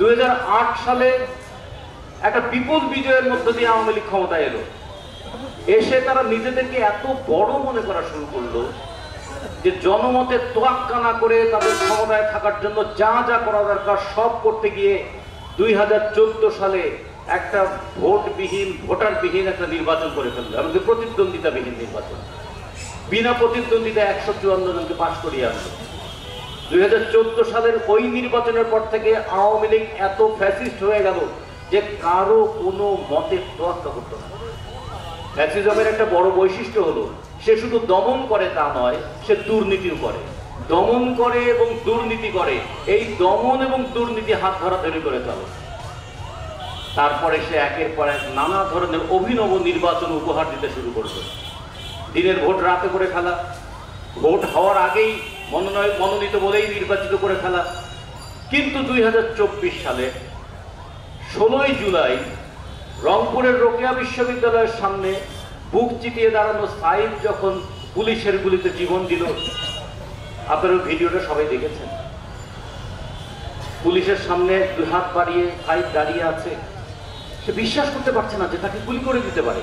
2008 সালে একটা বিপুল বিজয়ের মধ্য দিয়ে আওয়ামী লীগ ক্ষমতায় এলো। এসে তারা নিজেদেরকে এত বড় মনে করা শুরু করলো যে জনমতের তোয়াক্কা না করে তাদের ক্ষমতায় থাকার জন্য যা যা করা দরকার সব করতে গিয়ে 2014 সালে একটা ভোটারবিহীন একটা নির্বাচন করে ফেললো, এমনকি প্রতিদ্বন্দ্বিতাবিহীন নির্বাচন। বিনা প্রতিদ্বন্দ্বিতা 154 জনকে পাশ করিয়ে আনলো। 2014 সালের ওই নির্বাচনের পর থেকে আওয়ামী লীগ এত ফ্যাসিস্ট হয়ে গেল যে কারো কোনো মতের তোয়াক্কা করতো না। ফ্যাসিজমের একটা বড় বৈশিষ্ট্য হলো সে শুধু দমন করে তা নয়, সে দুর্নীতিও করে। দমন করে এবং দুর্নীতি করে, এই দমন এবং দুর্নীতি হাত ধরাধরি করে চলে। তারপরে সে একের পর এক নানা ধরনের অভিনব নির্বাচন উপহার দিতে শুরু করলো। দিনের ভোট রাতে করে ফেলা, ভোট হওয়ার আগেই মনোনীত বলেই নির্বাচিত করে ফেলা। কিন্তু 2024 সালে 16ই জুলাই রংপুরের রোকেয়া বিশ্ববিদ্যালয়ের সামনে বুক চিতিয়ে দাঁড়ানো সাইদ যখন পুলিশের গুলিতে জীবন দিল, আপনারা ভিডিওটা সবাই দেখেছেন। পুলিশের সামনে দুই হাত বাড়িয়ে সাইদ দাঁড়িয়ে আছে, সে বিশ্বাস করতে পারছে না যে তাকে গুলি করে দিতে পারে।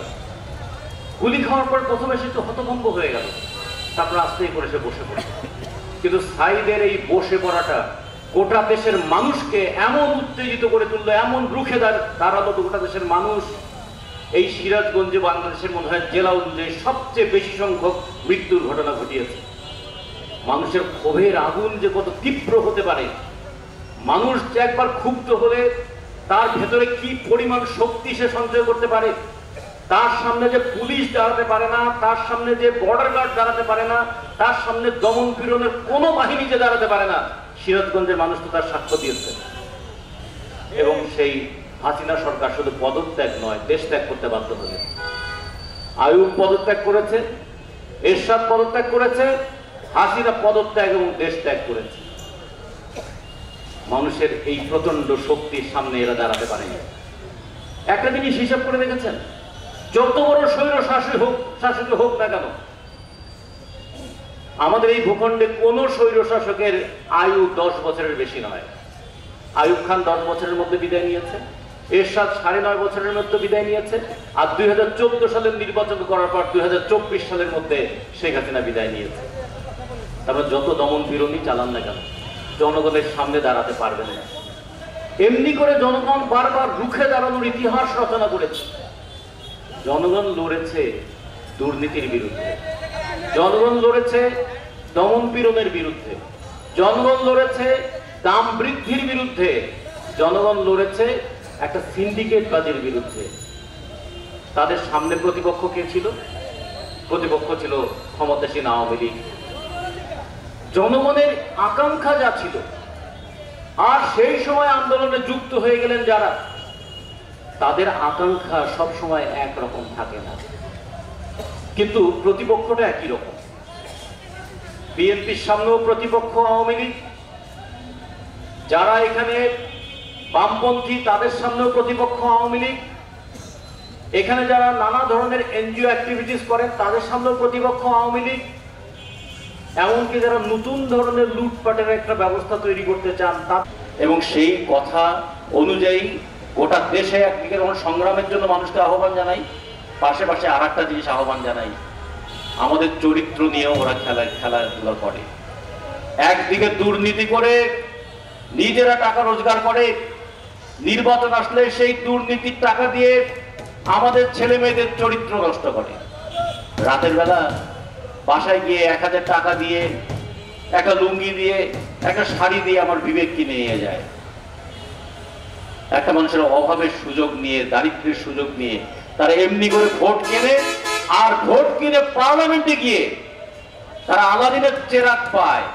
গুলি খাওয়ার পর প্রথমে সে একটু হতভম্ব হয়ে গেল, তারপর আস্তেই করে সে বসে পড়ে। কিন্তু সাইদের এই বসে পড়াটা গোটা দেশের মানুষকে এমন উত্তেজিত করে তুললো, এমন রুখে দাঁড়ালো গোটা দেশের মানুষ। এই সিরাজগঞ্জে বাংলাদেশের মনে হয় জেলা অনুযায়ী সবচেয়ে বেশি সংখ্যক মৃত্যুর ঘটনা ঘটিয়েছে। মানুষের ক্ষোভের আগুন যে কত তীব্র হতে পারে, মানুষ যে একবার ক্ষুব্ধ হলে তার ভেতরে কি পরিমাণ শক্তি সে সঞ্চয় করতে পারে, তার সামনে যে পুলিশ দাঁড়াতে পারে না, তার সামনে যে বর্ডার গার্ড দাঁড়াতে পারে না, তার সামনে দমন পীড়নের কোনো বাহিনী যে দাঁড়াতে পারে না, সিরাজগঞ্জের মানুষ তো তার সাক্ষ্য দিয়েছে। এবং সেই হাসিনা সরকার শুধু পদত্যাগ নয়, দেশ ত্যাগ করতে বাধ্য হলে। আইয়ুব পদত্যাগ করেছে, এরশাদ পদত্যাগ করেছে, হাসিনা পদত্যাগ এবং দেশ ত্যাগ করেছে। মানুষের এই প্রচন্ড শক্তির সামনে এরা দাঁড়াতে পারেনি। একটা জিনিস হিসাব করে দেখেছেন, যত বড় স্বৈর শাসক হোক না কেন, আমাদের এই ভূখণ্ডে কোন স্বৈর শাসকের আয়ু 10 বছরের বেশি নয়। আইয়ুব খান 10 বছরের মধ্যে বিদায় নিয়েছে, এরশাদ 9.5 বছরের মধ্যে বিদায় নিয়েছে, আর 2014 সালের নির্বাচন করার পর 2024 সালের মধ্যে শেখ হাসিনা বিদায় নিয়েছে। তারপর যত দমন বিরোধী চালান না কেন, জনগণের সামনে দাঁড়াতে পারবেন না। এমনি করে জনগণ বারবার রুখে দাঁড়ানোর ইতিহাস রচনা করেছে। জনগণ লড়েছে দুর্নীতির বিরুদ্ধে, জনগণ লড়েছে দমন পীড়নের বিরুদ্ধে, জনগণ লড়েছে দাম বৃদ্ধির বিরুদ্ধে, জনগণ লড়েছে একটা সিন্ডিকেটবাজির বিরুদ্ধে। তাদের সামনে প্রতিপক্ষ কে ছিল? প্রতিপক্ষ ছিল ক্ষমতাসীন আওয়ামী লীগ। জনগণের আকাঙ্ক্ষা যা ছিল, আর সেই সময় আন্দোলনে যুক্ত হয়ে গেলেন যারা, তাদের আকাঙ্ক্ষা সব সময় একরকম থাকে না, কিন্তু প্রতিপক্ষটা একই রকম। বিএনপির সামনেও প্রতিপক্ষ আওয়ামী লীগ, যারা এখানে বামপন্থী তাদের সামনেও প্রতিপক্ষ আওয়ামী লীগ, এখানে যারা নানা ধরনের এনজিও অ্যাক্টিভিটিস করেন তাদের সামনেও প্রতিপক্ষ আওয়ামী লীগ, এমনকি যারা নতুন ধরনের লুটপাটের একটা ব্যবস্থা তৈরি করতে চান তা। এবং সেই কথা অনুযায়ী গোটা দেশে একদিকে যখন সংগ্রামের জন্য মানুষকে আহ্বান জানাই, পাশে আর একটা জিনিস আহ্বান জানাই, আমাদের চরিত্র নিয়েও ওরা খেলাধুলা করে। একদিকে দুর্নীতি করে নিজেরা টাকা রোজগার করে, নির্বাচন আসলে সেই দুর্নীতির টাকা দিয়ে আমাদের ছেলে মেয়েদের চরিত্র নষ্ট করে। রাতের বেলা বাসায় গিয়ে 1000 টাকা দিয়ে, একটা লুঙ্গি দিয়ে, একটা শাড়ি দিয়ে আমার বিবেক কিনে নিয়ে যায়। একটা মানুষের অভাবের সুযোগ নিয়ে, দারিদ্র্যের সুযোগ নিয়ে তারা এমনি করে ভোট কেনে, আর ভোট কিনে পার্লামেন্টে গিয়ে তারা আলাদিনের চেরাগ পায়।